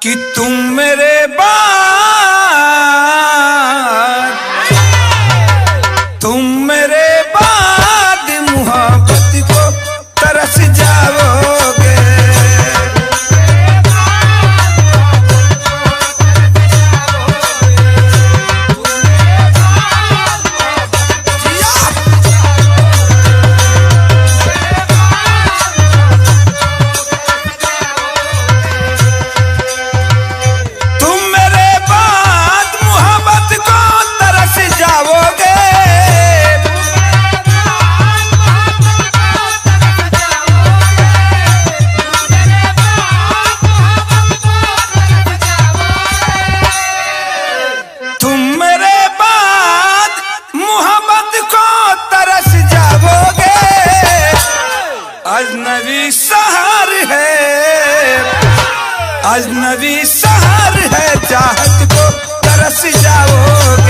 कि तुम मेरे बाद मोहब्बत को तरस जाओगे। अजनबी शहर है, अजनबी शहर है, चाहत को तरस जाओगे।